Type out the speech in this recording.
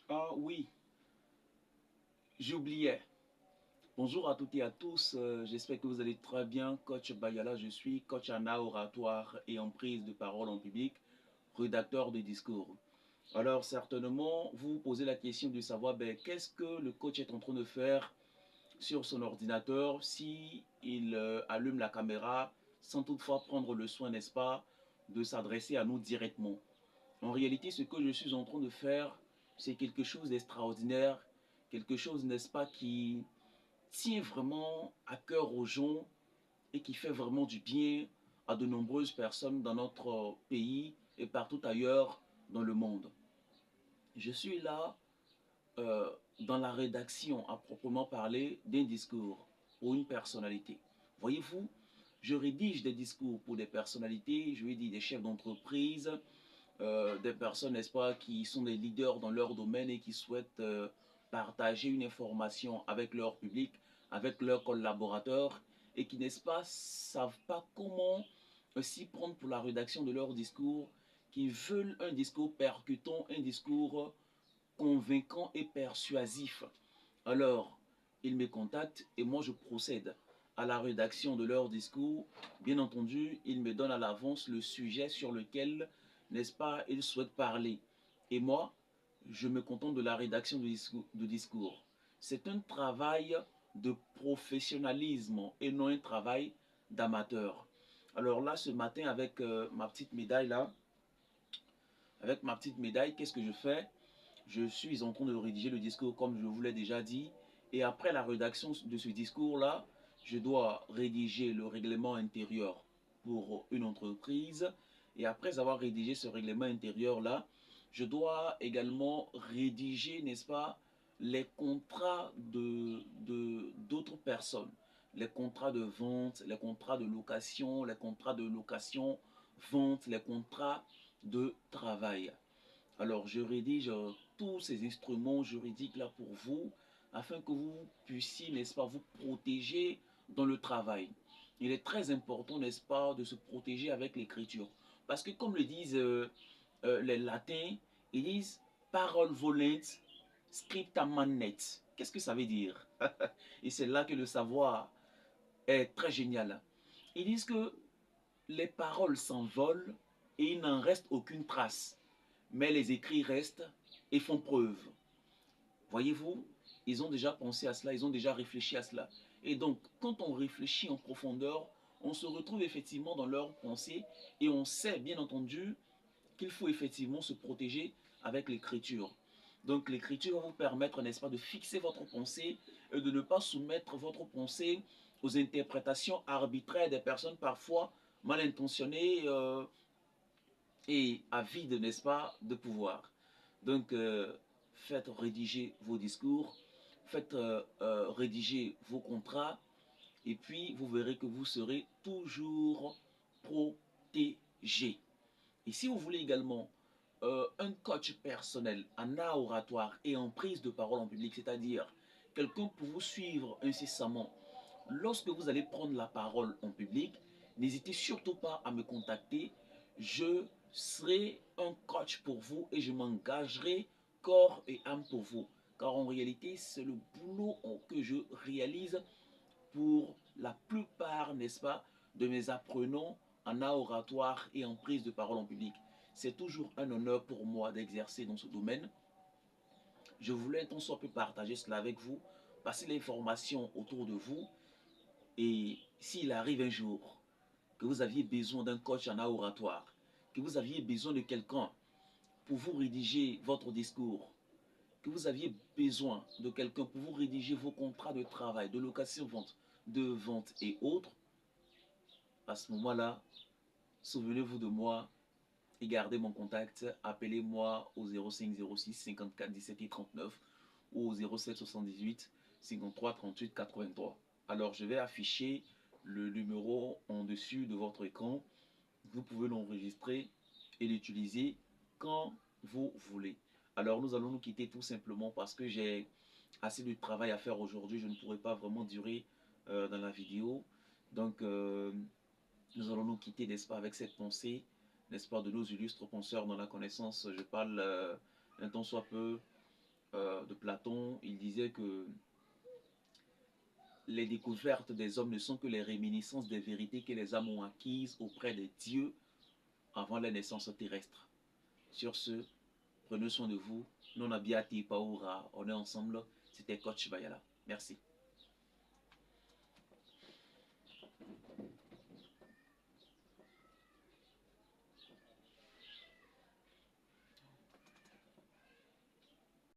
Ah oui, j'oubliais. Bonjour à toutes et à tous, j'espère que vous allez très bien. Coach Bayala, je suis coach en art oratoire et en prise de parole en public, rédacteur de discours. Alors certainement, vous vous posez la question de savoir qu'est-ce que le coach est en train de faire sur son ordinateur si il allume la caméra sans toutefois prendre le soin, n'est-ce pas, de s'adresser à nous directement. En réalité, ce que je suis en train de faire, c'est quelque chose d'extraordinaire, quelque chose, n'est-ce pas, qui tient vraiment à cœur aux gens et qui fait vraiment du bien à de nombreuses personnes dans notre pays et partout ailleurs dans le monde. Je suis là dans la rédaction à proprement parler d'un discours pour une personnalité. Voyez-vous, je rédige des discours pour des personnalités, je vais dire des chefs d'entreprise, des personnes, n'est-ce pas, qui sont des leaders dans leur domaine et qui souhaitent partager une information avec leur public, avec leurs collaborateurs et qui, n'est-ce pas, savent pas comment s'y prendre pour la rédaction de leur discours, qui veulent un discours percutant, un discours convaincant et persuasif. Alors, ils me contactent et moi je procède à la rédaction de leur discours. Bien entendu, ils me donnent à l'avance le sujet sur lequel, n'est-ce pas, ils souhaitent parler. Et moi, je me contente de la rédaction de discours. C'est un travail de professionnalisme et non un travail d'amateur. Alors là, ce matin, avec ma petite médaille là, avec ma petite médaille, qu'est-ce que je fais? Je suis en train de rédiger le discours comme je vous l'ai déjà dit. Et après la rédaction de ce discours-là, je dois rédiger le règlement intérieur pour une entreprise. Et après avoir rédigé ce règlement intérieur-là, je dois également rédiger, n'est-ce pas, les contrats d'autres personnes. Les contrats de vente, les contrats de location, les contrats de location, vente, les contrats de travail. Alors, je rédige tous ces instruments juridiques là pour vous, afin que vous puissiez, n'est-ce pas, vous protéger dans le travail. Il est très important, n'est-ce pas, de se protéger avec l'écriture. Parce que comme le disent les latins, ils disent parole volente, scripta manet. Qu'est-ce que ça veut dire? Et c'est là que le savoir est très génial. Ils disent que les paroles s'envolent et il n'en reste aucune trace, mais les écrits restent et font preuve. Voyez-vous, ils ont déjà pensé à cela, ils ont déjà réfléchi à cela. Et donc, quand on réfléchit en profondeur, on se retrouve effectivement dans leurs pensées et on sait bien entendu qu'il faut effectivement se protéger avec l'écriture. Donc l'écriture va vous permettre, n'est-ce pas, de fixer votre pensée et de ne pas soumettre votre pensée aux interprétations arbitraires des personnes parfois mal intentionnées et avide, n'est-ce pas, de pouvoir. Donc, faites rédiger vos discours, faites rédiger vos contrats, et puis vous verrez que vous serez toujours protégé. Et si vous voulez également un coach personnel en art oratoire et en prise de parole en public, c'est-à-dire quelqu'un pour vous suivre incessamment lorsque vous allez prendre la parole en public, n'hésitez surtout pas à me contacter. Je serai un coach pour vous et je m'engagerai corps et âme pour vous. Car en réalité, c'est le boulot que je réalise pour la plupart, n'est-ce pas, de mes apprenants en art oratoire et en prise de parole en public. C'est toujours un honneur pour moi d'exercer dans ce domaine. Je voulais tant soit peu partager cela avec vous, passer l'information autour de vous. Et s'il arrive un jour que vous aviez besoin d'un coach en oratoire, que vous aviez besoin de quelqu'un pour vous rédiger votre discours, que vous aviez besoin de quelqu'un pour vous rédiger vos contrats de travail, de location-vente, de vente et autres, à ce moment-là, souvenez-vous de moi et gardez mon contact. Appelez-moi au 05 06 54 17 et 39 ou au 07 78 53 38 83. Alors, je vais afficher le numéro en dessus de votre écran. Vous pouvez l'enregistrer et l'utiliser quand vous voulez. Alors, nous allons nous quitter tout simplement parce que j'ai assez de travail à faire aujourd'hui. Je ne pourrai pas vraiment durer dans la vidéo. Donc, nous allons nous quitter, n'est-ce pas, avec cette pensée, n'est-ce pas, de nos illustres penseurs dans la connaissance. Je parle un temps soit peu de Platon, il disait que les découvertes des hommes ne sont que les réminiscences des vérités que les âmes ont acquises auprès des dieux avant la naissance terrestre. Sur ce, prenez soin de vous. Non abbiati paura, on est ensemble. C'était Coach Bayala. Merci.